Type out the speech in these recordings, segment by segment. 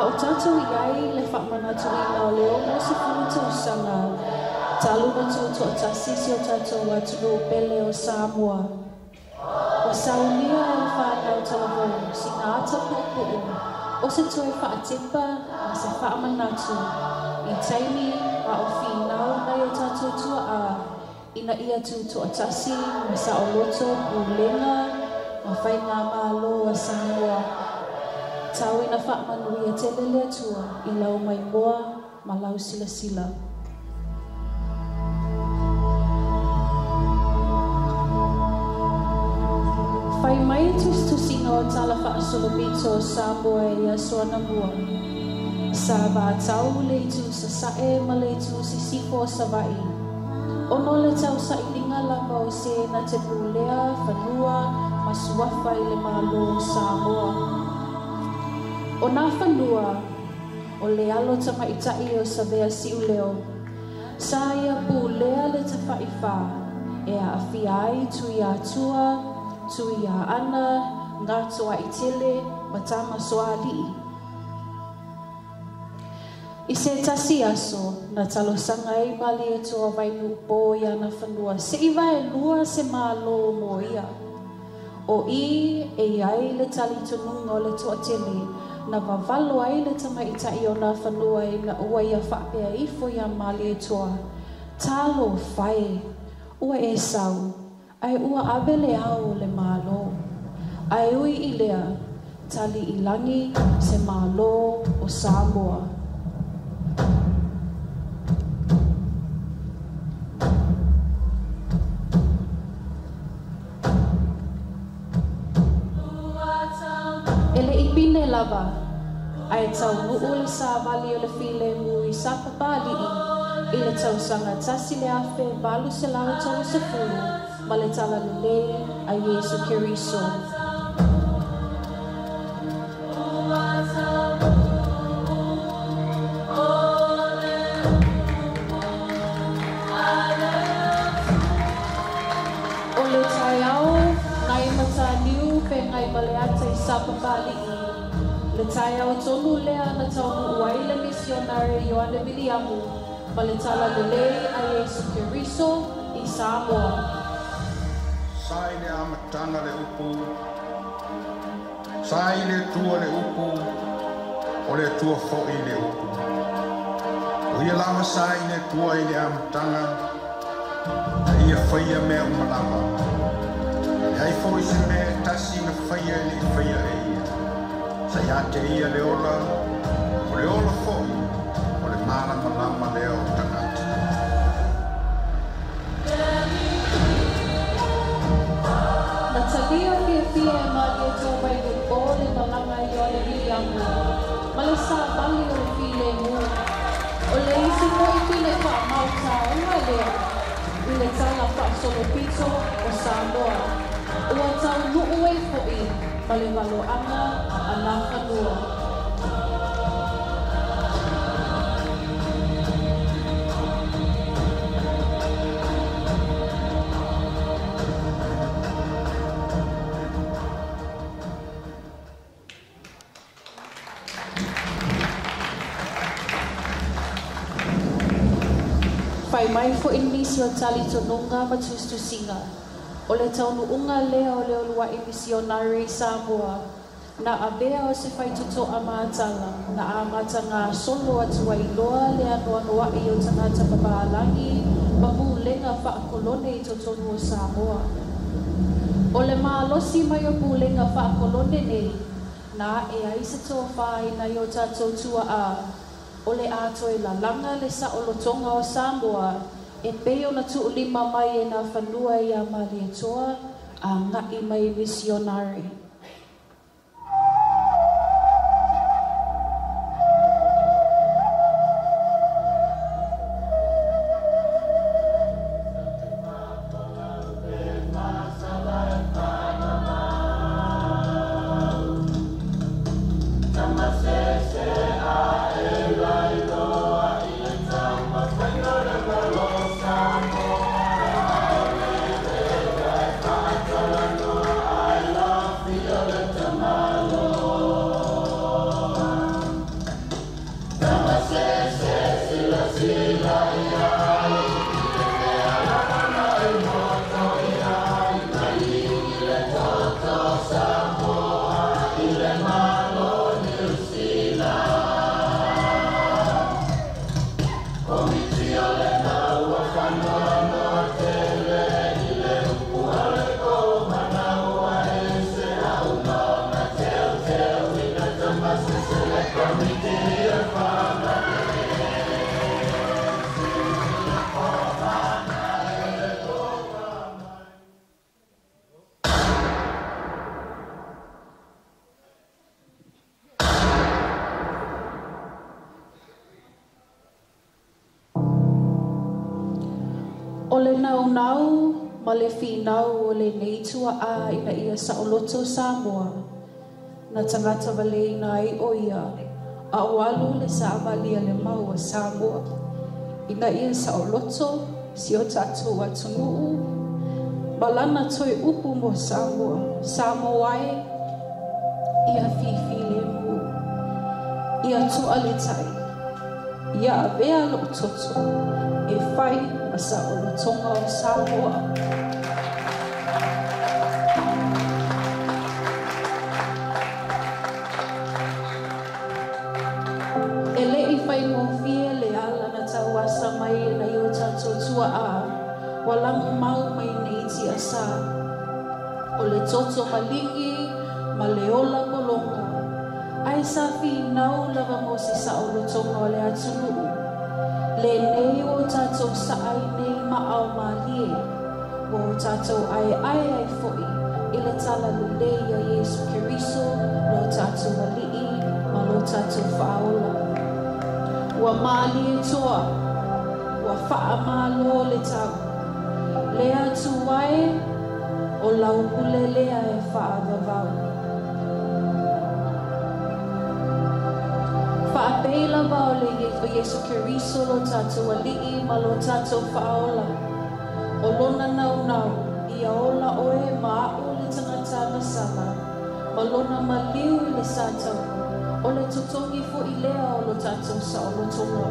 o tātou iai le whakmanatu i nao leo mo se whanatau sanga. Taluna tau toa tasisi o tātou atunu pele o Samoa. O Sauniga e le whanau Autalavou, si ngā ata pu'u, o se toi whaatipa a se whaamanatu. I taimi a o whinau nei o tātou tua a, ina ia tu toa tasi, ma sa o loto pulenga, ma whai ngā mālo a Samoa. Tau ina whaamanui a te lele atua, i lau mai moa, ma lau sila sila. Whai mai tustusinga o tala whaasolobito o Samoa e ia soana mua. Sa vātau leitu sa sae ma leitu si sifo o savai. Ono le tau sa ilinga lava o se na te pulea, whanua, ma suafa i le malo o Samoa. O nā whanua, o le alo tamaitai o savea si uleo. Sa ia pulea le tawhaiwha, e a awhiai tui atua, tui a ana, ngā toa i tele, matama soali. I se tasi aso, na talo sanga e mali e toa vainu pō i ana whanua, se iwa e lua se mālo mo ia. O i e ai le tali tununga o le toa tele, na wawalo ai le tamaitai o nā whanua e na ua ia whapea i fo ia mali e toa. Talo whae, ua e sau. Ai ua abele au le malo. Ai ui i lea, tali i langi se malo o Samoa. Ele i pine lava, ai tau nu'u le Savali o le file mui sapapali i le tau sanga tasi le afe valu se lau tau se fulu. Ma le tala lele a Yesu Keriso. O le taiao, ngai mataniu pe ngai maleata i sapapali i. Le taiao tonu lea na tau uai le misionare Ioane Miliamu. Ma le tala lele a Yesu Keriso i Samoa. Sai le amatanga le upu, sai le tua le upu, o le tua fo'i le upu. O ia lama sai le tua i le amatanga, e ia whaia mea umalama. E ai fo'i se mea tasi na whaia le whaia e ia. Sai ate ia le ola fo'i, o le malama lama leo tangata. Talia fia e mali e tō vai o pōle na langa i ole Miliamu. Ma le Savali o le file mu. O le isi mo i file wha mauta ua lea. I le tala wha solopito o Samoa. Ua tau nu'u e fo'i ma le walo anga a nā whanua. Whai mai fo inisi o tali tonunga ma tustusinga. O le taunuunga lea o le olua i misionari Samoa. Na abea o se whaituto a mātala. Na amata ngā solo atua i loa le anoa i o tangata papaalangi. Ma pūlenga whaakolone i totonu o Samoa. O le mālosi mai o pūlenga whaakolone nei. Na e aise tō whai na i o tātou tua a. O le ato e la langa le sa o lotonga o Samoa, e peo na tu lima mai e na whanua i a mali e toa, a ngai mai misionari. Love le nau ma le whinau o le neitua a ina ia Saoloto Samoa. Na tangata wale ina ai o ia a walu le Savali le mau a Samoa. Ina ia Saoloto si o tātou atunuu. Balana toi upu mo Samoa. Samoae ia fifi le mu. Ia tua le tai. Ia avea lo toto. E whai ma Saolotonga o Samoa. E le I whai mo Viia le Alii na tau asa mai na i o tātou tua a. Walangu mau mai nei ti asa. O le toto malingi ma le ola kolonga. Ai sa whinau lava mo si Saolotonga o le atunuu. Le nei o tātou saai nei maau malie. O tātou ai foi. I le tala lulei a Yesu Keriso. Lo tātou alii ma lo tātou whaola. Ua malie toa. Ua wha malo le tau. Lea tuwae o lau kule lea e whaavavau. Whaapeila wao le Yesu Keriso lo tātou alii ma lo tātou whaola. O lona nau ia ola oe maa'u le tangata masama. Ma lona maliu I le sātau. O le totongi fo I lea o lo tātou Saolotonga.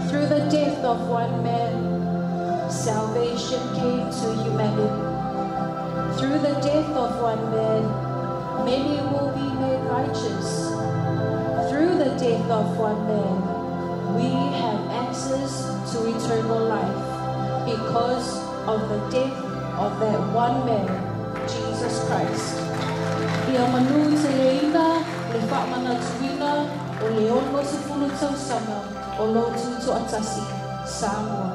Through the death of one man, salvation came to humanity. Through the death of one man, many will be made righteous. Through the death of one man, we have access to eternal life because of the death of that one man, Jesus Christ. Ia manu te leina, le whaamana tuina, o le ono se fulu tausanga, o lotu to atasi, Samoa.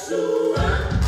Yeshua.